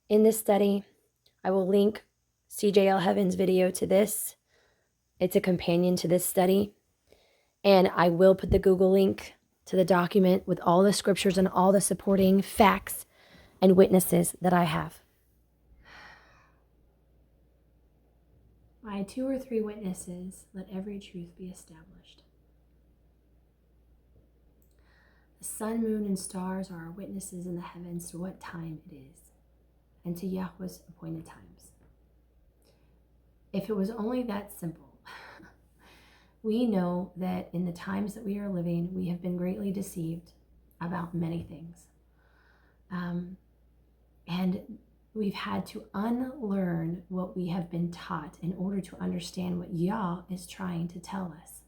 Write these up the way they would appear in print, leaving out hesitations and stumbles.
In this study, I will link CJL Heaven's video to this. It's a companion to this study. And I will put the Google link to the document with all the scriptures and all the supporting facts and witnesses that I have. By 2 or 3 witnesses, let every truth be established. The sun, moon, and stars are our witnesses in the heavens to what time it is, and to Yahweh's appointed times. If it was only that simple, we know that in the times that we are living, we have been greatly deceived about many things. And we've had to unlearn what we have been taught in order to understand what Yah is trying to tell us.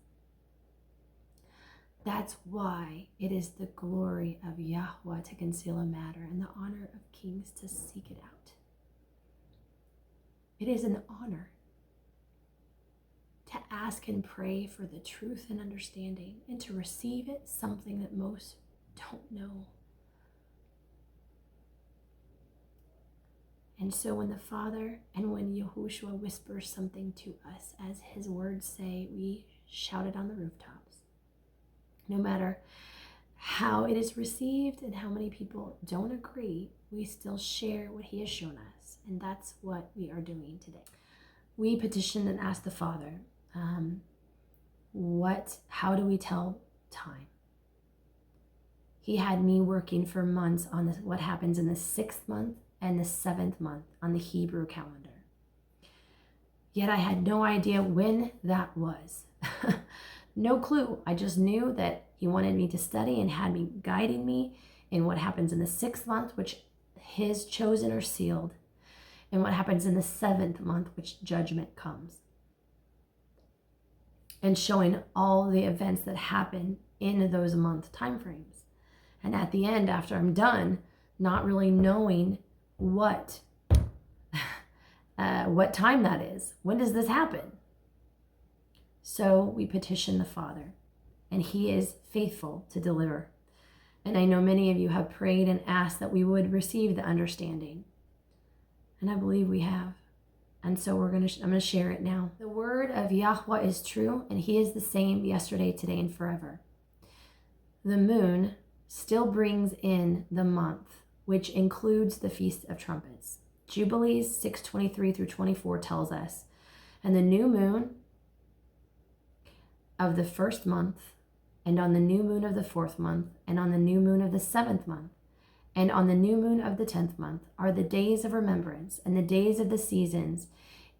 That's why it is the glory of Yahweh to conceal a matter and the honor of kings to seek it out. It is an honor to ask and pray for the truth and understanding, and to receive it, something that most don't know. And so when the Father and when Yahushua whispers something to us, as his words say, we shout it on the rooftops. No matter how it is received and how many people don't agree, we still share what he has shown us. And that's what we are doing today. We petitioned and asked the Father, how do we tell time? He had me working for months on what happens in the 6th month and the 7th month on the Hebrew calendar. Yet I had no idea when that was. No clue. I just knew that he wanted me to study and had me guiding me in what happens in the 6th month, which his chosen are sealed, and what happens in the 7th month, which judgment comes. And showing all the events that happen in those month time frames. And at the end, after I'm done, not really knowing what time that is. When does this happen? So we petition the Father, and he is faithful to deliver. And I know many of you have prayed and asked that we would receive the understanding. And I believe we have. And so I'm going to share it now. The word of Yahweh is true, and he is the same yesterday, today, and forever. The moon still brings in the month, which includes the Feast of Trumpets. Jubilees 6:23 through 24 tells us, and the new moon of the 1st month, and on the new moon of the 4th month, and on the new moon of the 7th month, and on the new moon of the 10th month are the days of remembrance and the days of the seasons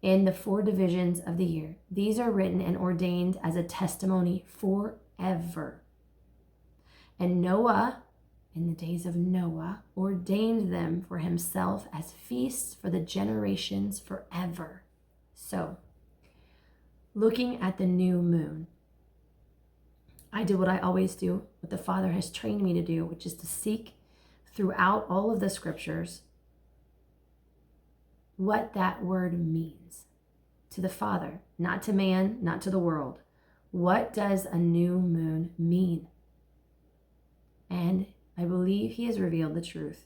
in the 4 divisions of the year. These are written and ordained as a testimony forever. And Noah, in the days of Noah, ordained them for himself as feasts for the generations forever. So, looking at the new moon, I did what I always do, what the Father has trained me to do, which is to seek throughout all of the scriptures what that word means to the Father, not to man, not to the world. What does a new moon mean? And I believe he has revealed the truth.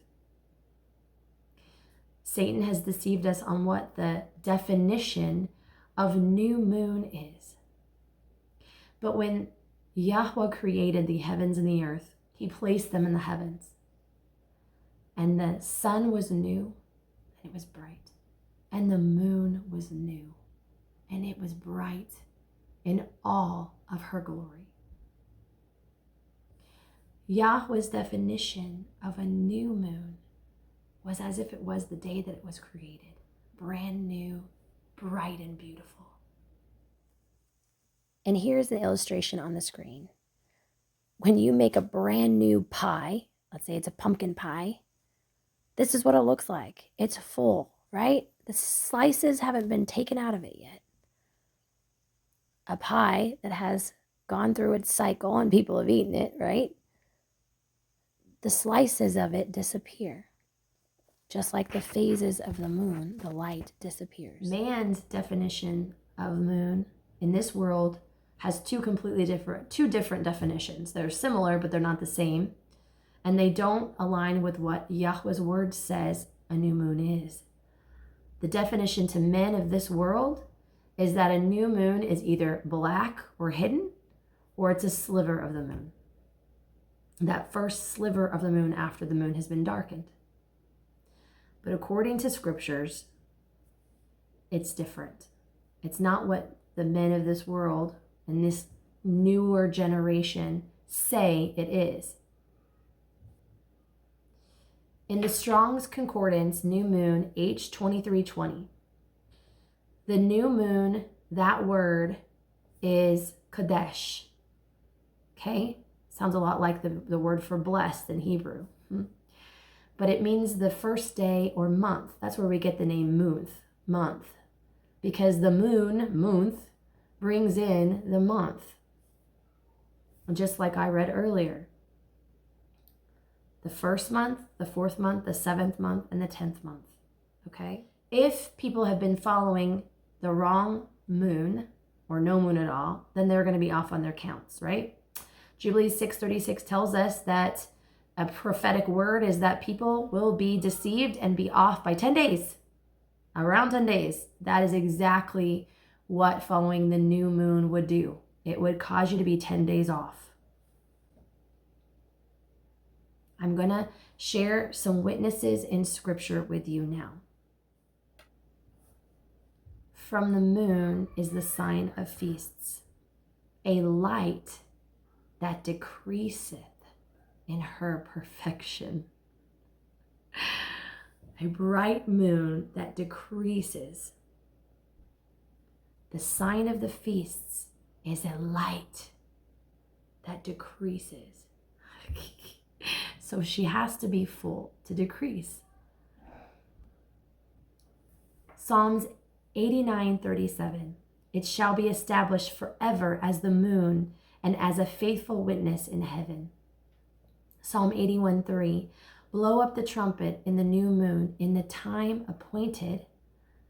Satan has deceived us on what the definition of new moon is. But when Yahweh created the heavens and the earth, he placed them in the heavens. And the sun was new, and it was bright. And the moon was new, and it was bright in all of her glory. Yahweh's definition of a new moon was as if it was the day that it was created, brand new, bright and beautiful. And here's the illustration on the screen. When you make a brand new pie, let's say it's a pumpkin pie, this is what it looks like. It's full, right? The slices haven't been taken out of it yet. A pie that has gone through its cycle and people have eaten it, right? The slices of it disappear. Just like the phases of the moon, the light disappears. Man's definition of moon in this world has two different definitions. They're similar, but they're not the same. And they don't align with what Yahweh's word says a new moon is. The definition to men of this world is that a new moon is either black or hidden, or it's a sliver of the moon. That first sliver of the moon after the moon has been darkened. But according to scriptures, it's different. It's not what the men of this world and this newer generation say it is. In the Strong's Concordance, new moon, H2320, the new moon, that word is Kadesh. Okay? Sounds a lot like the word for blessed in Hebrew. But it means the first day or month. That's where we get the name month. Because the moon, brings in the month. Just like I read earlier. The first month, the fourth month, the seventh month, and the 10th month. Okay? If people have been following the wrong moon, or no moon at all, then they're going to be off on their counts, right? Jubilee 636 tells us that a prophetic word is that people will be deceived and be off by 10 days. Around 10 days. That is exactly what following the new moon would do. It would cause you to be 10 days off. I'm going to share some witnesses in scripture with you now. From the moon is the sign of feasts, a light that decreaseth in her perfection. A bright moon that decreases. The sign of the feasts is a light that decreases. So she has to be full to decrease. Psalms 89:37. It shall be established forever as the moon and as a faithful witness in heaven. Psalm 81:3. Blow up the trumpet in the new moon in the time appointed.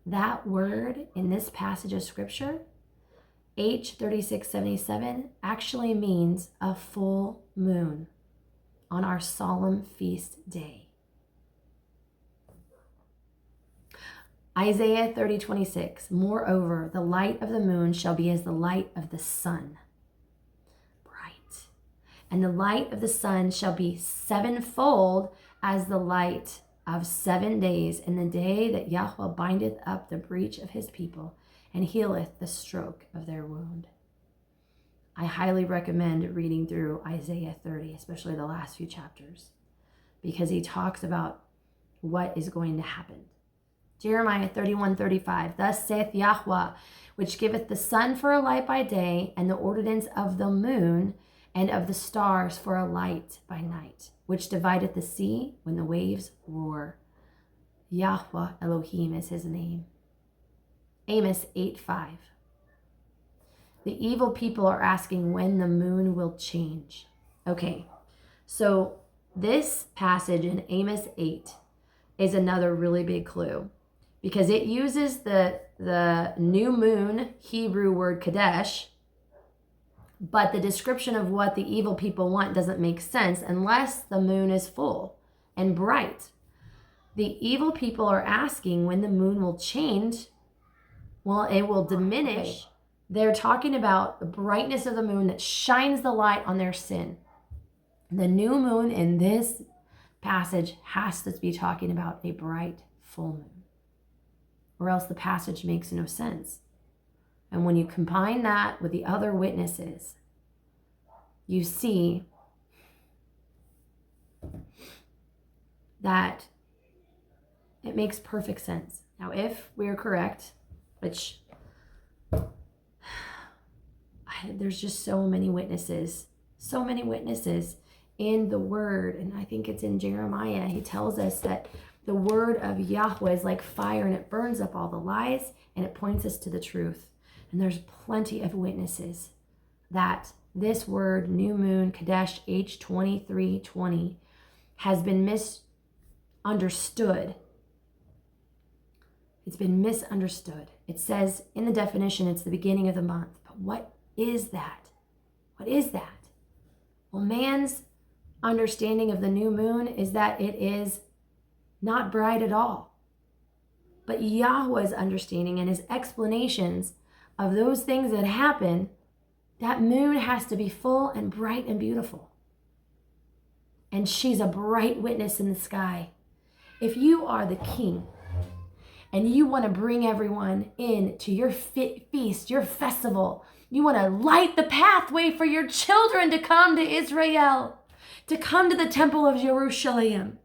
That word in this passage of scripture, H3677, actually means a full moon on our solemn feast day. Isaiah 30:26. Moreover, the light of the moon shall be as the light of the sun. Bright. And the light of the sun shall be sevenfold as the light of 7 days in the day that Yahuwah bindeth up the breach of his people and healeth the stroke of their wound. I highly recommend reading through Isaiah 30, especially the last few chapters, because he talks about what is going to happen. Jeremiah 31:35. Thus saith Yahuwah, which giveth the sun for a light by day, and the ordinance of the moon and of the stars for a light by night, which divideth the sea when the waves roar. Yahuwah Elohim is his name. Amos 8:5. The evil people are asking when the moon will change. Okay, so this passage in Amos 8 is another really big clue, because it uses the new moon Hebrew word Kadesh, but the description of what the evil people want doesn't make sense unless the moon is full and bright. The evil people are asking when the moon will change. Well, it will diminish. They're talking about the brightness of the moon that shines the light on their sin. The new moon in this passage has to be talking about a bright full moon, or else the passage makes no sense. And when you combine that with the other witnesses, you see that it makes perfect sense. Now, if we are correct, which there's just so many witnesses in the word, and I think it's in Jeremiah, he tells us that the word of Yahweh is like fire, and it burns up all the lies, and it points us to the truth. And there's plenty of witnesses that this word, new moon, Kadesh, H2320, has been misunderstood. It's been misunderstood. It says in the definition, it's the beginning of the month. But what is that? What is that? Well, man's understanding of the new moon is that it is not bright at all. But Yahweh's understanding and his explanations of those things that happen, that moon has to be full and bright and beautiful. And she's a bright witness in the sky. If you are the king and you want to bring everyone in to your feast, your festival, you want to light the pathway for your children to come to Israel, to come to the temple of Jerusalem,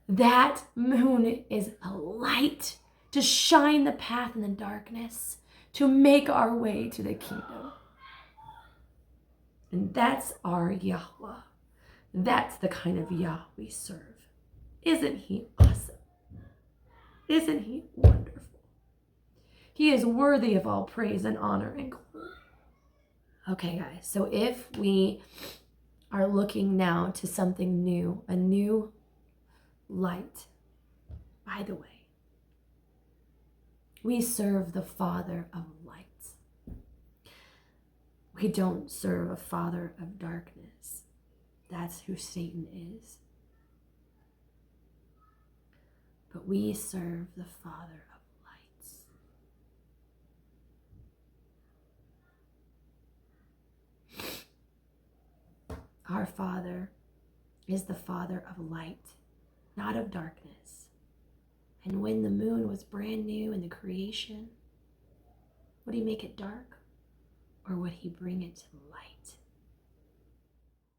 that moon is a light to shine the path in the darkness, to make our way to the kingdom. And that's our Yahweh. That's the kind of Yah we serve. Isn't he awesome? Isn't he wonderful? He is worthy of all praise and honor and glory. Okay, guys, so if we are looking now to something new, a new light, by the way, we serve the Father of lights. We don't serve a father of darkness. That's who Satan is. But we serve the Father of lights. Our Father is the Father of light, not of darkness. And when the moon was brand new in the creation, would he make it dark, or would he bring it to light?